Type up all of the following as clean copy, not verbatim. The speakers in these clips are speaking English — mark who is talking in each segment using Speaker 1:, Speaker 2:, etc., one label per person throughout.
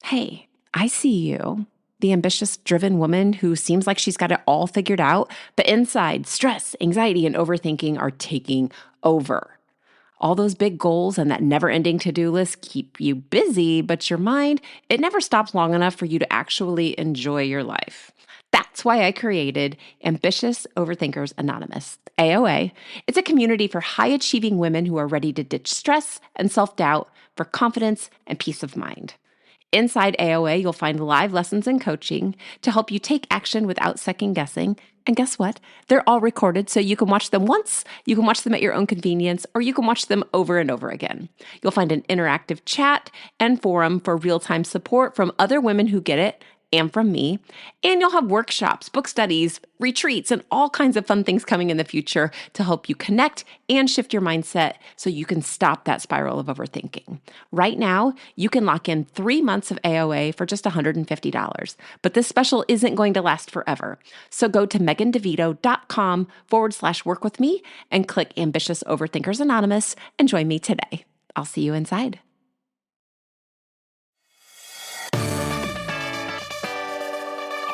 Speaker 1: Hey, I see you, the ambitious, driven woman who seems like she's got it all figured out, but inside, stress, anxiety, and overthinking are taking over. All those big goals and that never ending to do list keep you busy, but your mind, it never stops long enough for you to actually enjoy your life. That's why I created Ambitious Overthinkers Anonymous, AOA. It's a community for high achieving women who are ready to ditch stress and self doubt for confidence and peace of mind. Inside AOA, you'll find live lessons and coaching to help you take action without second guessing. And guess what? They're all recorded, so you can watch them once, you can watch them at your own convenience, or you can watch them over and over again. You'll find an interactive chat and forum for real-time support from other women who get it and from me. And you'll have workshops, book studies, retreats, and all kinds of fun things coming in the future to help you connect and shift your mindset so you can stop that spiral of overthinking. Right now, you can lock in 3 months of AOA for just $150, but this special isn't going to last forever. So go to megandevito.com/work with me and click Ambitious Overthinkers Anonymous and join me today. I'll see you inside.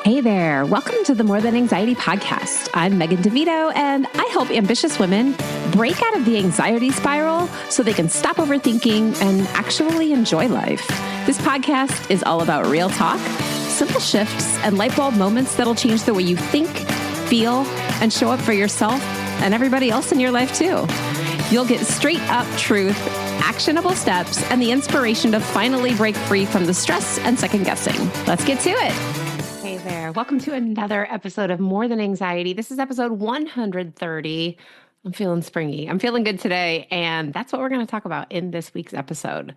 Speaker 1: Hey there, welcome to the More Than Anxiety podcast. I'm Megan DeVito, and I help ambitious women break out of the anxiety spiral so they can stop overthinking and actually enjoy life. This podcast is all about real talk, simple shifts, and light bulb moments that'll change the way you think, feel, and show up for yourself and everybody else in your life too. You'll get straight up truth, actionable steps, and the inspiration to finally break free from the stress and second guessing. Let's get to it. Hey there. Welcome to another episode of More Than Anxiety. This is episode 130. I'm feeling springy. I'm feeling good today. And that's what we're going to talk about in this week's episode.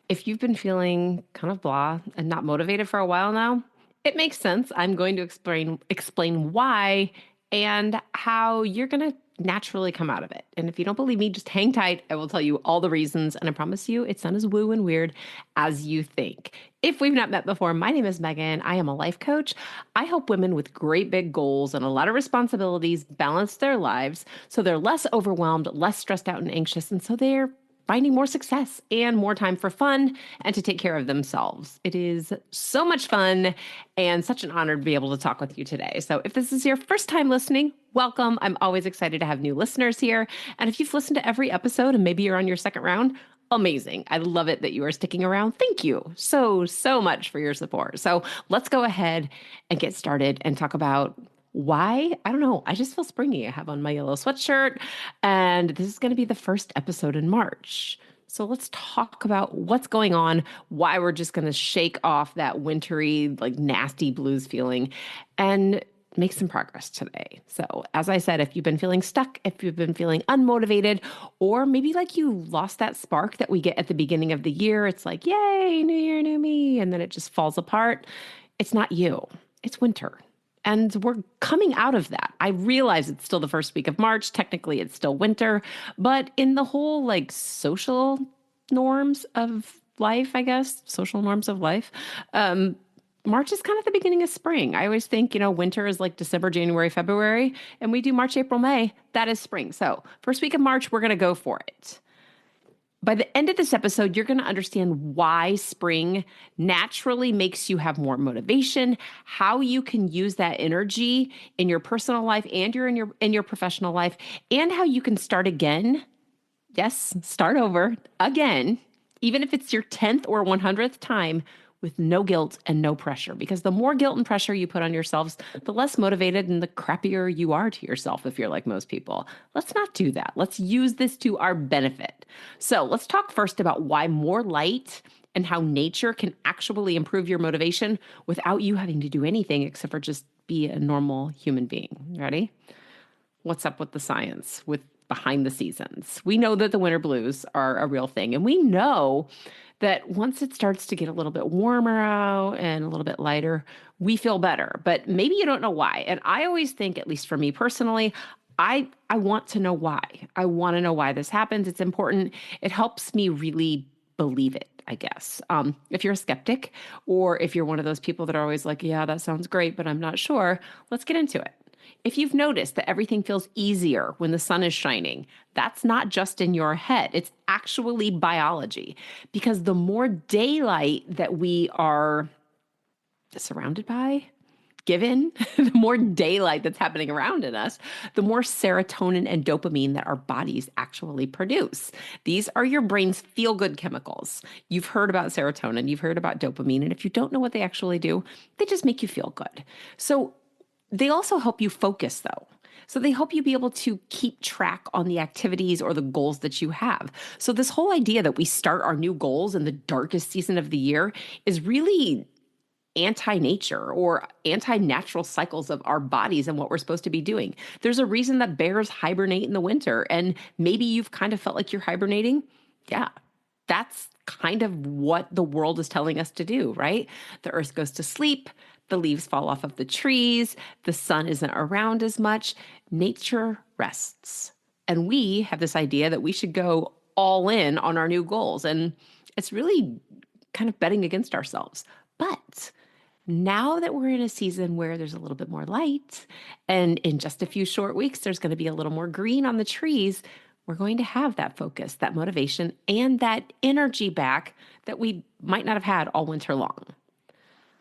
Speaker 1: If you've been feeling kind of blah and not motivated for a while now, it makes sense. I'm going to explain why and how you're going to naturally come out of it. And if you don't believe me, just hang tight. I will tell you all the reasons. And I promise you, it's not as woo and weird as you think. If we've not met before, my name is Megan. I am a life coach. I help women with great big goals and a lot of responsibilities balance their lives so they're less overwhelmed, less stressed out and anxious. And so they're finding more success and more time for fun and to take care of themselves. It is so much fun and such an honor to be able to talk with you today. So if this is your first time listening, welcome. I'm always excited to have new listeners here. And if you've listened to every episode and maybe you're on your second round, amazing. I love it that you are sticking around. Thank you so much for your support. So let's go ahead and get started and talk about why? I don't know. I just feel springy. I have on my yellow sweatshirt, and this is going to be the first episode in March. So let's talk about what's going on, why we're just going to shake off that wintry, like nasty blues feeling and make some progress today. So as I said, if you've been feeling stuck, if you've been feeling unmotivated, or maybe like you lost that spark that we get at the beginning of the year, it's like, yay, new year, new me, and then it just falls apart. It's not you. It's winter. And we're coming out of that. I realize it's still the first week of March. Technically, it's still winter. But in the whole like social norms of life, I guess, social norms of life, March is kind of the beginning of spring. I always think, winter is like December, January, February, and we do March, April, May. That is spring. So first week of March, we're going to go for it. By the end of this episode, you're going to understand why spring naturally makes you have more motivation, how you can use that energy in your personal life and in your professional life, and how you can start again. Yes, start over again, even if it's your 10th or 100th time with no guilt and no pressure. Because the more guilt and pressure you put on yourselves, the less motivated and the crappier you are to yourself if you're like most people. Let's not do that. Let's use this to our benefit. So let's talk first about why more light and how nature can actually improve your motivation without you having to do anything except for just be a normal human being. Ready? What's up with the science, with behind the seasons? We know that the winter blues are a real thing, and we know that once it starts to get a little bit warmer out and a little bit lighter, we feel better. But maybe you don't know why. And I always think, at least for me personally, I want to know why. I want to know why this happens. It's important. It helps me really believe it, I guess. If you're a skeptic, or if you're one of those people that are always like, yeah, that sounds great, but I'm not sure, let's get into it. If you've noticed that everything feels easier when the sun is shining, that's not just in your head. It's actually biology. Because the more daylight that we are surrounded by, given, the more daylight that's happening around in us, the more serotonin and dopamine that our bodies actually produce. These are your brain's feel-good chemicals. You've heard about serotonin, you've heard about dopamine, and if you don't know what they actually do, they just make you feel good. So they also help you focus, though. So they help you be able to keep track on the activities or the goals that you have. So this whole idea that we start our new goals in the darkest season of the year is really anti-nature or anti-natural cycles of our bodies and what we're supposed to be doing. There's a reason that bears hibernate in the winter, and maybe you've kind of felt like you're hibernating. Yeah, that's kind of what the world is telling us to do, right? The earth goes to sleep, the leaves fall off of the trees, the sun isn't around as much, nature rests. And we have this idea that we should go all in on our new goals, and it's really kind of betting against ourselves. But now that we're in a season where there's a little bit more light, and in just a few short weeks, there's going to be a little more green on the trees, we're going to have that focus, that motivation, and that energy back that we might not have had all winter long.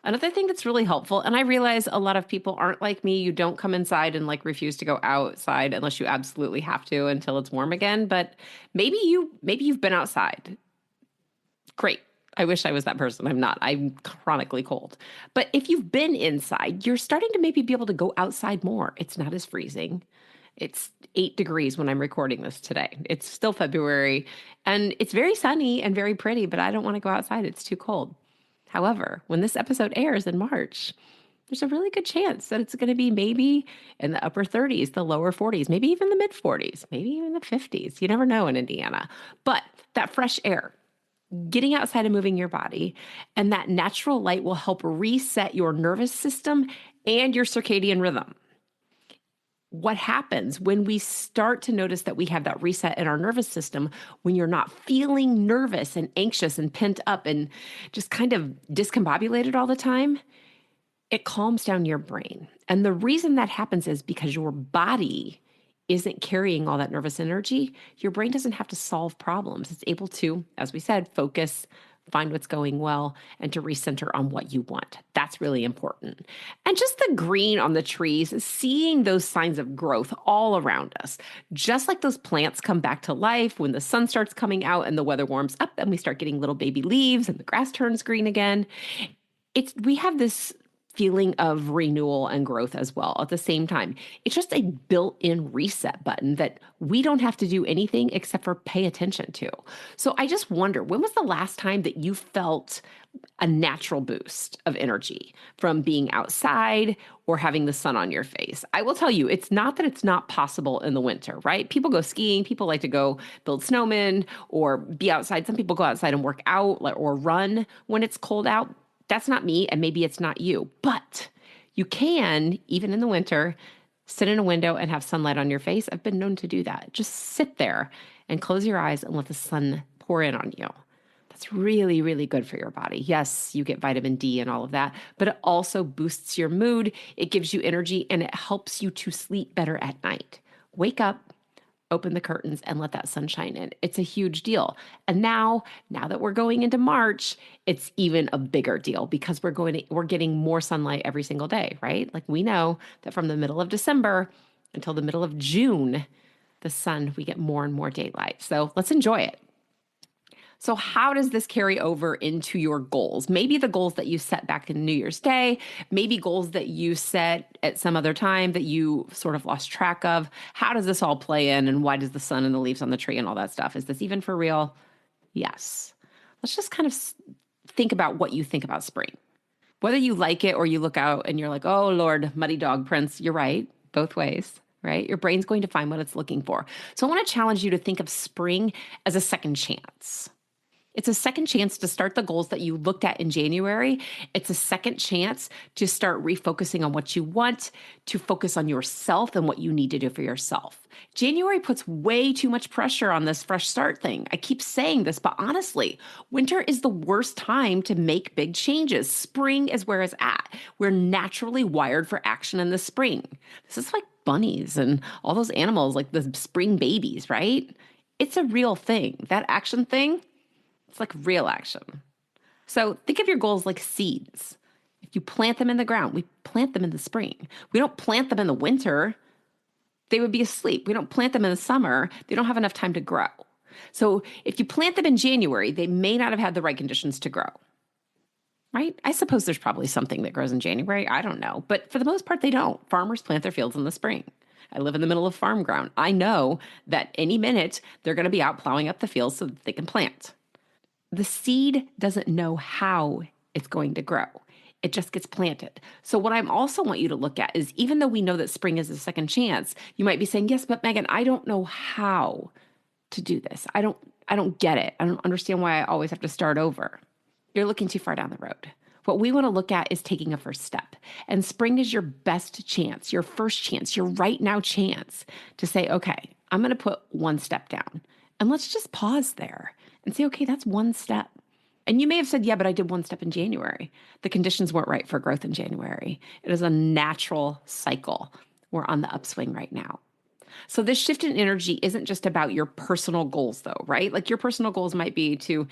Speaker 1: Another thing that's really helpful, and I realize a lot of people aren't like me. You don't come inside and like refuse to go outside unless you absolutely have to until it's warm again. But maybe you've been outside. Great. I wish I was that person. I'm not. I'm chronically cold. But if you've been inside, you're starting to maybe be able to go outside more. It's not as freezing. It's 8 degrees when I'm recording this today. It's still February, and it's very sunny and very pretty, but I don't want to go outside. It's too cold. However, when this episode airs in March, there's a really good chance that it's going to be maybe in the upper 30s, the lower 40s, maybe even the mid 40s, maybe even the 50s. You never know in Indiana. But that fresh air, getting outside and moving your body, and that natural light will help reset your nervous system and your circadian rhythm. What happens when we start to notice that we have that reset in our nervous system, when you're not feeling nervous and anxious and pent up and just kind of discombobulated all the time? It calms down your brain. And the reason that happens is because your body isn't carrying all that nervous energy. Your brain doesn't have to solve problems. It's able to, as we said, focus, find what's going well, and to recenter on what you want. That's really important. And just the green on the trees, seeing those signs of growth all around us, just like those plants come back to life when the sun starts coming out and the weather warms up and we start getting little baby leaves and the grass turns green again. We have this feeling of renewal and growth as well at the same time. It's just a built-in reset button that we don't have to do anything except for pay attention to. So I just wonder, when was the last time that you felt a natural boost of energy from being outside or having the sun on your face? I will tell you, it's not that it's not possible in the winter, right? People go skiing, people like to go build snowmen or be outside. Some people go outside and work out or run when it's cold out. That's not me, and maybe it's not you, but you can, even in the winter, sit in a window and have sunlight on your face. I've been known to do that. Just sit there and close your eyes and let the sun pour in on you. That's really, really good for your body. Yes, you get vitamin D and all of that, but it also boosts your mood. It gives you energy, and it helps you to sleep better at night. Wake up, open the curtains, and let that sun shine in. It's a huge deal. And now that we're going into March, it's even a bigger deal because we're getting more sunlight every single day, right? Like we know that from the middle of December until the middle of June, we get more and more daylight. So let's enjoy it. So how does this carry over into your goals? Maybe the goals that you set back in New Year's Day, maybe goals that you set at some other time that you sort of lost track of. How does this all play in, and why does the sun and the leaves on the tree and all that stuff? Is this even for real? Yes. Let's just kind of think about what you think about spring. Whether you like it or you look out and you're like, oh Lord, muddy dog prints, you're right, both ways. Right? Your brain's going to find what it's looking for. So I want to challenge you to think of spring as a second chance. It's a second chance to start the goals that you looked at in January. It's a second chance to start refocusing on what you want, to focus on yourself and what you need to do for yourself. January puts way too much pressure on this fresh start thing. I keep saying this, but honestly, winter is the worst time to make big changes. Spring is where it's at. We're naturally wired for action in the spring. This is like bunnies and all those animals, like the spring babies, right? It's a real thing. That action thing, it's like real action. So think of your goals like seeds. If you plant them in the ground, we plant them in the spring. We don't plant them in the winter. They would be asleep. We don't plant them in the summer. They don't have enough time to grow. So if you plant them in January, they may not have had the right conditions to grow, right? I suppose there's probably something that grows in January. I don't know. But for the most part, they don't. Farmers plant their fields in the spring. I live in the middle of farm ground. I know that any minute they're going to be out plowing up the fields so that they can plant. The seed doesn't know how it's going to grow. It just gets planted. So what I also want you to look at is, even though we know that spring is a second chance, you might be saying, yes, but Megan, I don't know how to do this. I don't get it. I don't understand why I always have to start over. You're looking too far down the road. What we want to look at is taking a first step. And spring is your best chance, your first chance, your right now chance to say, okay, I'm going to put one step down. And let's just pause there and say, okay, that's one step. And you may have said, yeah, but I did one step in January. The conditions weren't right for growth in January. It is a natural cycle. We're on the upswing right now. So this shift in energy isn't just about your personal goals though, right? Like your personal goals might be to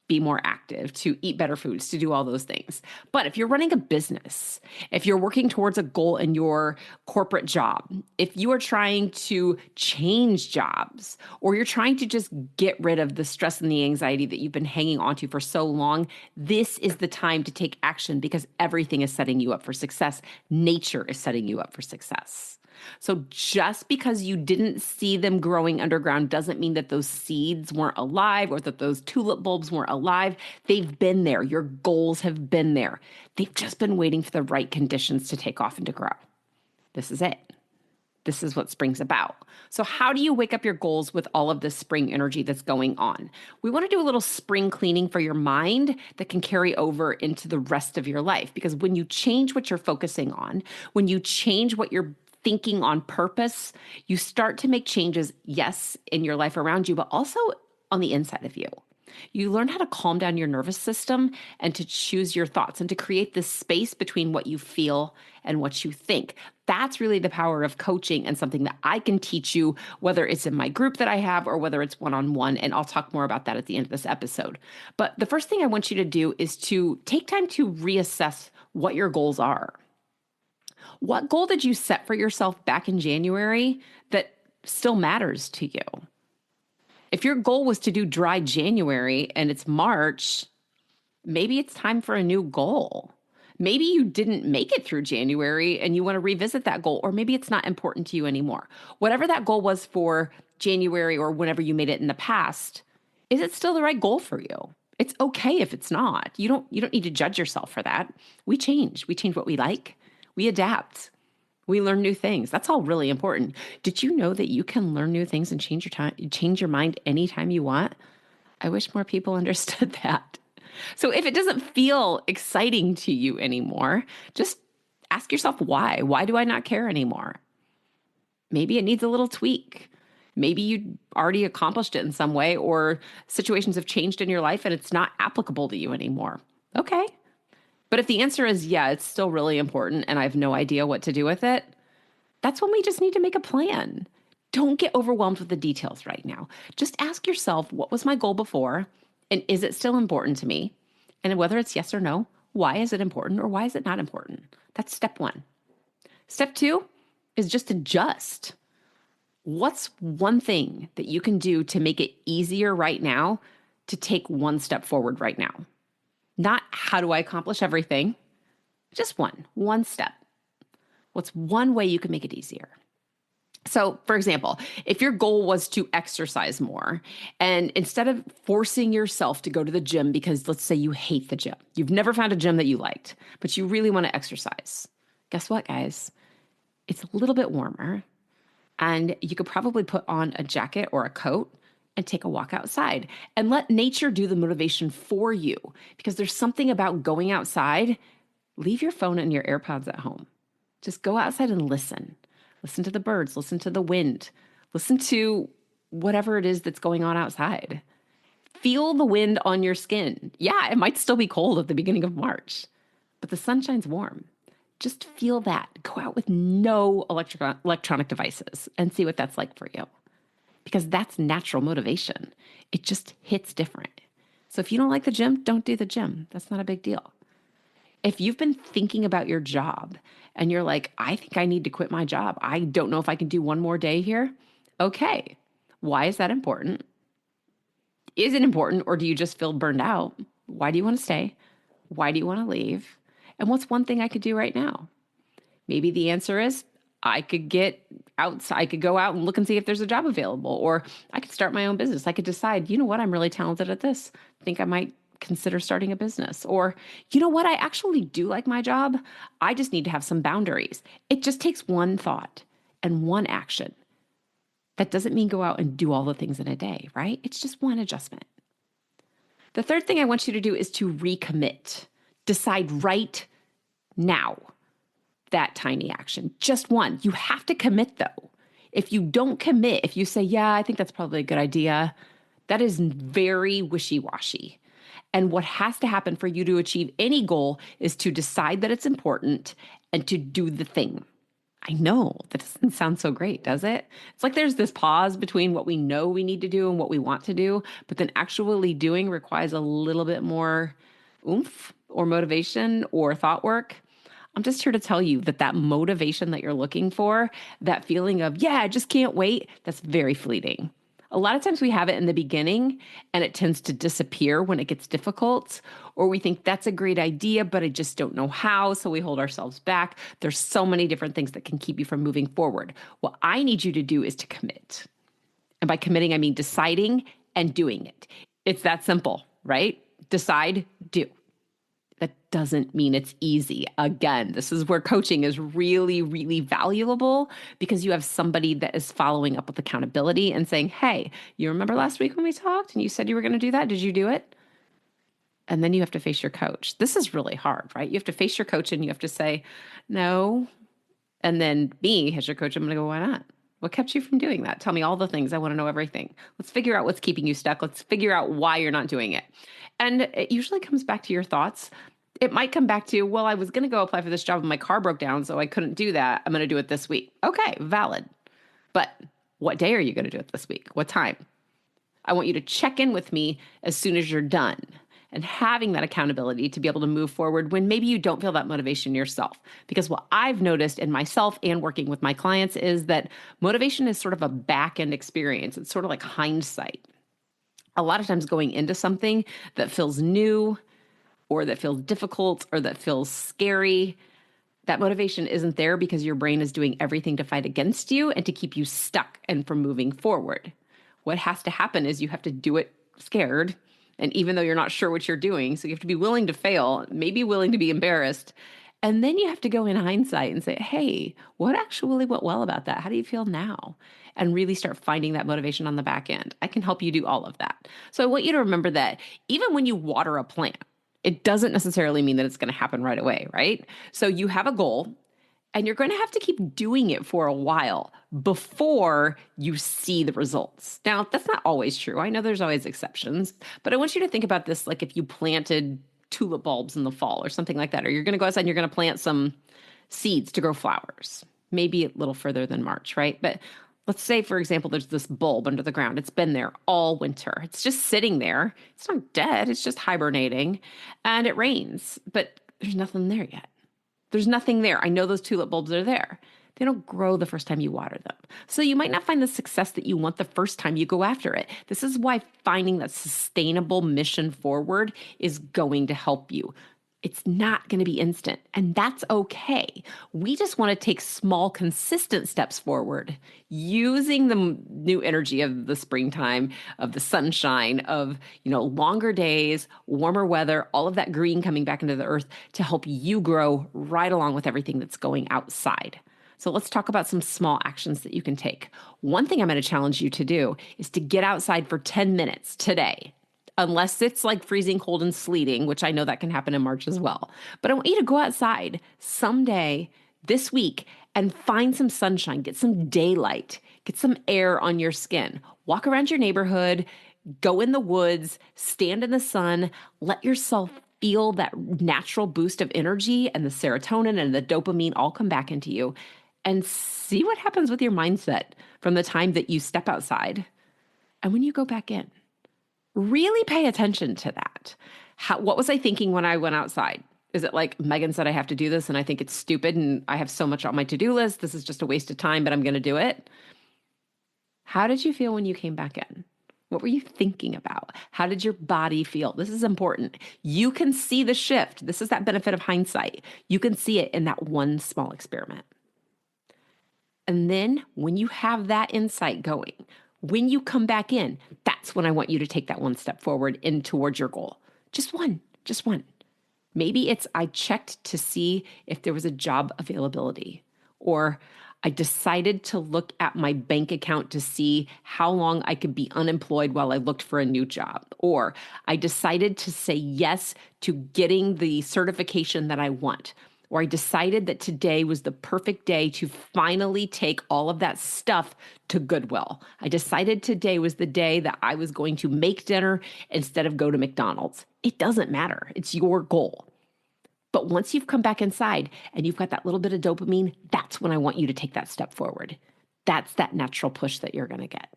Speaker 1: be more active, to eat better foods, to do all those things. But if you're running a business, if you're working towards a goal in your corporate job, if you are trying to change jobs, or you're trying to just get rid of the stress and the anxiety that you've been hanging on to for so long, this is the time to take action, because everything is setting you up for success. Nature is setting you up for success. So just because you didn't see them growing underground doesn't mean that those seeds weren't alive or that those tulip bulbs weren't alive. They've been there. Your goals have been there. They've just been waiting for the right conditions to take off and to grow. This is it. This is what spring's about. So how do you wake up your goals with all of this spring energy that's going on? We want to do a little spring cleaning for your mind that can carry over into the rest of your life. Because when you change what you're focusing on, when you change what you're thinking on purpose, you start to make changes, yes, in your life around you, but also on the inside of you. You learn how to calm down your nervous system and to choose your thoughts and to create this space between what you feel and what you think. That's really the power of coaching, and something that I can teach you, whether it's in my group that I have or whether it's one-on-one, and I'll talk more about that at the end of this episode. But the first thing I want you to do is to take time to reassess what your goals are. What goal did you set for yourself back in January that still matters to you? If your goal was to do dry January and it's March, maybe it's time for a new goal. Maybe you didn't make it through January and you want to revisit that goal, or maybe it's not important to you anymore. Whatever that goal was for January or whenever you made it in the past, is it still the right goal for you? It's okay if it's not. You don't need to judge yourself for that. We change. We change what we like. We adapt. We learn new things. That's all really important. Did you know that you can learn new things and change your mind anytime you want? I wish more people understood that. So if it doesn't feel exciting to you anymore, just ask yourself why. Why do I not care anymore? Maybe it needs a little tweak. Maybe you already accomplished it in some way, or situations have changed in your life and it's not applicable to you anymore. Okay. But if the answer is, yeah, it's still really important and I have no idea what to do with it, that's when we just need to make a plan. Don't get overwhelmed with the details right now. Just ask yourself, what was my goal before? And is it still important to me? And whether it's yes or no, why is it important or why is it not important? That's step one. Step two is just adjust. What's one thing that you can do to make it easier right now to take one step forward right now? Not how do I accomplish everything, just one step. What's one way you can make it easier? So, for example, if your goal was to exercise more, and instead of forcing yourself to go to the gym because let's say you hate the gym, you've never found a gym that you liked, but you really want to exercise. Guess what, guys? It's a little bit warmer, and you could probably put on a jacket or a coat and take a walk outside and let nature do the motivation for you, because there's something about going outside. Leave your phone and your AirPods at home. Just go outside and listen. Listen to the birds, listen to the wind, listen to whatever it is that's going on outside. Feel the wind on your skin. Yeah, it might still be cold at the beginning of March, but the sun shines warm. Just feel that. Go out with no electronic devices and see what that's like for you, because that's natural motivation. It just hits different. So if you don't like the gym, don't do the gym. That's not a big deal. If you've been thinking about your job and you're like, I think I need to quit my job, I don't know if I can do one more day here. Okay. Why is that important? Is it important, or do you just feel burned out? Why do you want to stay? Why do you want to leave? And what's one thing I could do right now? Maybe the answer is I could get outside, I could go out and look and see if there's a job available, or I could start my own business. I could decide, you know what, I'm really talented at this. I think I might consider starting a business. Or, you know what, I actually do like my job. I just need to have some boundaries. It just takes one thought and one action. That doesn't mean go out and do all the things in a day, right? It's just one adjustment. The third thing I want you to do is to recommit. Decide right now that tiny action, just one. You have to commit though. If you don't commit, if you say, yeah, I think that's probably a good idea, that is very wishy-washy. And what has to happen for you to achieve any goal is to decide that it's important and to do the thing. I know that doesn't sound so great, does it? It's like there's this pause between what we know we need to do and what we want to do, but then actually doing requires a little bit more oomph or motivation or thought work. I'm just here to tell you that that motivation that you're looking for, that feeling of, yeah, I just can't wait, that's very fleeting. A lot of times we have it in the beginning and it tends to disappear when it gets difficult, or we think that's a great idea, but I just don't know how, so we hold ourselves back. There's so many different things that can keep you from moving forward. What I need you to do is to commit. And by committing, I mean deciding and doing it. It's that simple, right? Decide, do. That doesn't mean it's easy. Again, this is where coaching is really, really valuable, because you have somebody that is following up with accountability and saying, hey, you remember last week when we talked and you said you were going to do that? Did you do it? And then you have to face your coach. This is really hard, right? You have to face your coach and you have to say, no. And then me as your coach, I'm going to go, why not? What kept you from doing that? Tell me all the things. I want to know everything. Let's figure out what's keeping you stuck. Let's figure out why you're not doing it. And it usually comes back to your thoughts. It might come back to, well, I was going to go apply for this job and my car broke down, so I couldn't do that. I'm going to do it this week. Okay, valid. But what day are you going to do it this week? What time? I want you to check in with me as soon as you're done, and having that accountability to be able to move forward when maybe you don't feel that motivation yourself. Because what I've noticed in myself and working with my clients is that motivation is sort of a back-end experience. It's sort of like hindsight. A lot of times going into something that feels new, or that feels difficult, or that feels scary, that motivation isn't there because your brain is doing everything to fight against you and to keep you stuck and from moving forward. What has to happen is you have to do it scared, and even though you're not sure what you're doing, so you have to be willing to fail, maybe willing to be embarrassed, and then you have to go in hindsight and say, hey, what actually went well about that? How do you feel now? And really start finding that motivation on the back end. I can help you do all of that. So I want you to remember that even when you water a plant, it doesn't necessarily mean that it's going to happen right away, right? So you have a goal and you're going to have to keep doing it for a while before you see the results. Now, that's not always true. I know there's always exceptions, but I want you to think about this like if you planted tulip bulbs in the fall or something like that, or you're going to go outside and you're going to plant some seeds to grow flowers, maybe a little further than March, right? But let's say, for example, there's this bulb under the ground. It's been there all winter. It's just sitting there. It's not dead. It's just hibernating. And it rains, but there's nothing there yet. There's nothing there. I know those tulip bulbs are there. They don't grow the first time you water them. So you might not find the success that you want the first time you go after it. This is why finding that sustainable mission forward is going to help you. It's not going to be instant, and that's okay. We just want to take small, consistent steps forward using the new energy of the springtime, of the sunshine, of, longer days, warmer weather, all of that green coming back into the earth to help you grow right along with everything that's going outside. So let's talk about some small actions that you can take. One thing I'm going to challenge you to do is to get outside for 10 minutes today. Unless it's like freezing cold and sleeting, which I know that can happen in March as well. But I want you to go outside someday this week and find some sunshine, get some daylight, get some air on your skin. Walk around your neighborhood, go in the woods, stand in the sun, let yourself feel that natural boost of energy, and the serotonin and the dopamine all come back into you, and see what happens with your mindset from the time that you step outside and when you go back in. Really pay attention to that. What was I thinking when I went outside? Is it like Megan said I have to do this and I think it's stupid and I have so much on my to-do list, this is just a waste of time, but I'm going to do it? How did you feel when you came back in? What were you thinking about? How did your body feel? This is important. You can see the shift. This is that benefit of hindsight. You can see it in that one small experiment. And then when you have that insight going, when you come back in, that's when I want you to take that one step forward in towards your goal. Just one. Maybe it's I checked to see if there was a job availability, or I decided to look at my bank account to see how long I could be unemployed while I looked for a new job, or I decided to say yes to getting the certification that I want, or I decided that today was the perfect day to finally take all of that stuff to Goodwill. I decided today was the day that I was going to make dinner instead of go to McDonald's. It doesn't matter. It's your goal. But once you've come back inside and you've got that little bit of dopamine, that's when I want you to take that step forward. That's that natural push that you're going to get.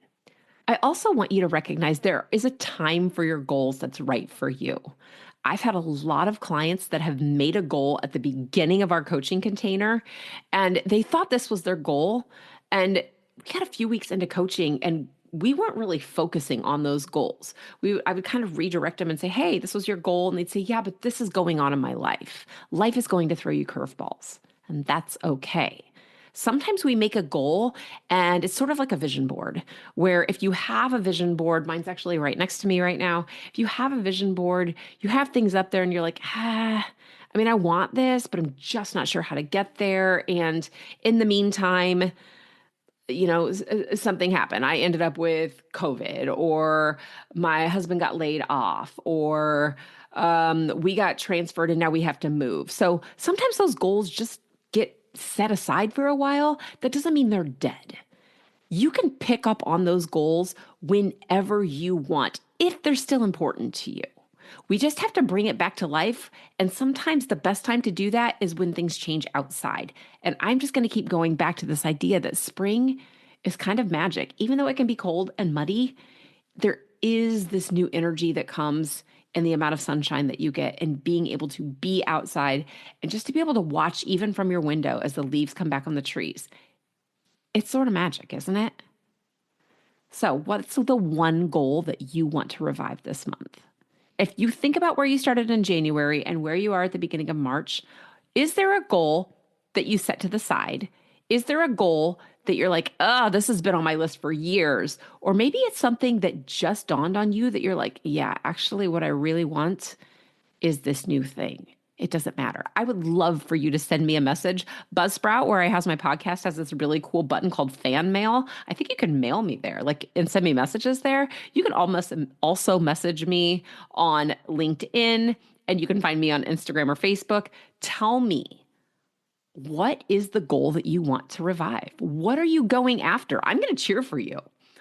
Speaker 1: I also want you to recognize there is a time for your goals that's right for you. I've had a lot of clients that have made a goal at the beginning of our coaching container, and they thought this was their goal. And we got a few weeks into coaching and we weren't really focusing on those goals. I would kind of redirect them and say, hey, this was your goal. And they'd say, yeah, but this is going on in my life. Life is going to throw you curveballs, and that's okay. Sometimes we make a goal and it's sort of like a vision board, where if you have a vision board, mine's actually right next to me right now. If you have a vision board, you have things up there and you're like, I want this, but I'm just not sure how to get there. And in the meantime, something happened. I ended up with COVID, or my husband got laid off, or we got transferred and now we have to move. So sometimes those goals just get set aside for a while. That doesn't mean they're dead. You can pick up on those goals whenever you want, if they're still important to you. We just have to bring it back to life. And sometimes the best time to do that is when things change outside. And I'm just going to keep going back to this idea that spring is kind of magic. Even though it can be cold and muddy, there is this new energy that comes in the amount of sunshine that you get, and being able to be outside and just to be able to watch even from your window as the leaves come back on the trees. It's sort of magic, isn't it? So what's the one goal that you want to revive this month? If you think about where you started in January and where you are at the beginning of March, is there a goal that you set to the side? Is there a goal that you're like, this has been on my list for years? Or maybe it's something that just dawned on you that you're like, yeah, actually what I really want is this new thing. It doesn't matter. I would love for you to send me a message. Buzzsprout, where I house my podcast, has this really cool button called fan mail. I think you can mail me there, and send me messages there. You can also message me on LinkedIn, and you can find me on Instagram or Facebook. Tell me, what is the goal that you want to revive? What are you going after? I'm going to cheer for you.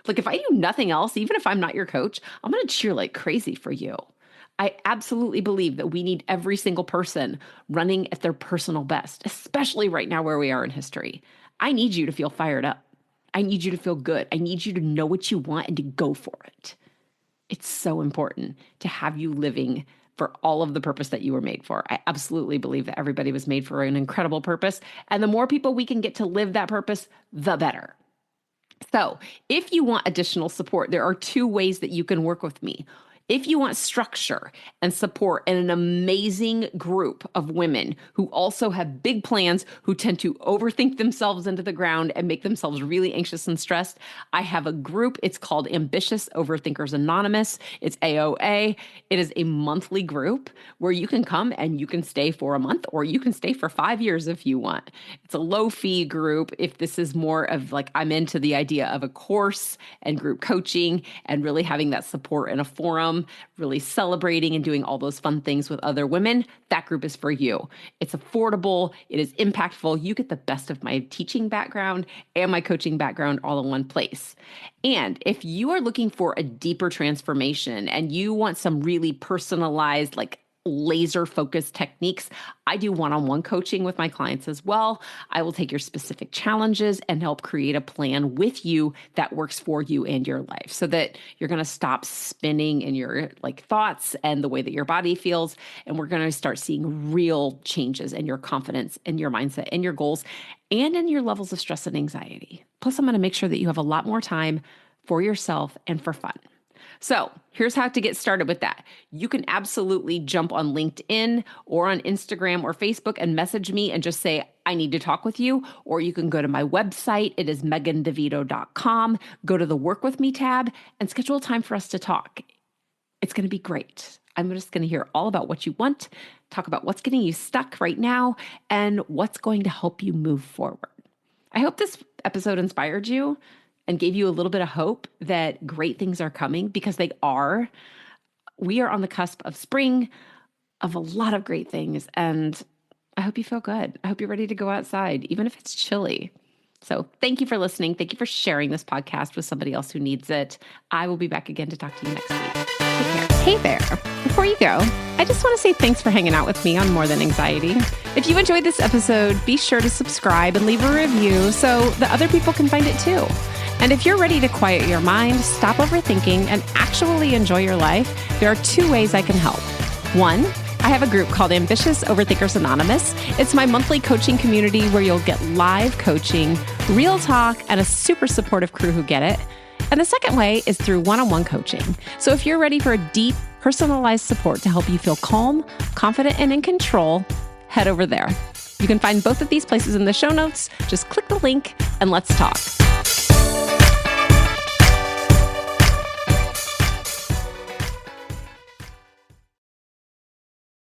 Speaker 1: If I do nothing else, even if I'm not your coach, I'm going to cheer like crazy for you. I absolutely believe that we need every single person running at their personal best, especially right now where we are in history. I need you to feel fired up. I need you to feel good. I need you to know what you want and to go for it. It's so important to have you living for all of the purpose that you were made for. I absolutely believe that everybody was made for an incredible purpose. And the more people we can get to live that purpose, the better. So if you want additional support, there are two ways that you can work with me. If you want structure and support and an amazing group of women who also have big plans, who tend to overthink themselves into the ground and make themselves really anxious and stressed, I have a group. It's called Ambitious Overthinkers Anonymous. It's AOA. It is a monthly group where you can come and you can stay for a month, or you can stay for 5 years if you want. It's a low fee group. If this is more of like, I'm into the idea of a course and group coaching and really having that support in a forum, really celebrating and doing all those fun things with other women, that group is for you. It's affordable. It is impactful. You get the best of my teaching background and my coaching background all in one place. And if you are looking for a deeper transformation and you want some really personalized, like laser focused techniques, I do one-on-one coaching with my clients as well. I will take your specific challenges and help create a plan with you that works for you and your life, so that you're going to stop spinning in your thoughts and the way that your body feels. And we're going to start seeing real changes in your confidence and your mindset and your goals and in your levels of stress and anxiety. Plus, I'm going to make sure that you have a lot more time for yourself and for fun. So here's how to get started with that. You can absolutely jump on LinkedIn or on Instagram or Facebook and message me and just say, I need to talk with you. Or you can go to my website. It is megandevito.com. Go to the Work With Me tab and schedule time for us to talk. It's going to be great. I'm just going to hear all about what you want, talk about what's getting you stuck right now, and what's going to help you move forward. I hope this episode inspired you and gave you a little bit of hope that great things are coming, because they are. We are on the cusp of spring, of a lot of great things. And I hope you feel good. I hope you're ready to go outside, even if it's chilly. So thank you for listening. Thank you for sharing this podcast with somebody else who needs it. I will be back again to talk to you next week. Take care. Hey there. Before you go, I just want to say thanks for hanging out with me on More Than Anxiety. If you enjoyed this episode, be sure to subscribe and leave a review so that other people can find it too. And if you're ready to quiet your mind, stop overthinking, and actually enjoy your life, there are 2 ways I can help. 1, I have a group called Ambitious Overthinkers Anonymous. It's my monthly coaching community where you'll get live coaching, real talk, and a super supportive crew who get it. And the second way is through one-on-one coaching. So if you're ready for a deep, personalized support to help you feel calm, confident, and in control, head over there. You can find both of these places in the show notes. Just click the link and let's talk.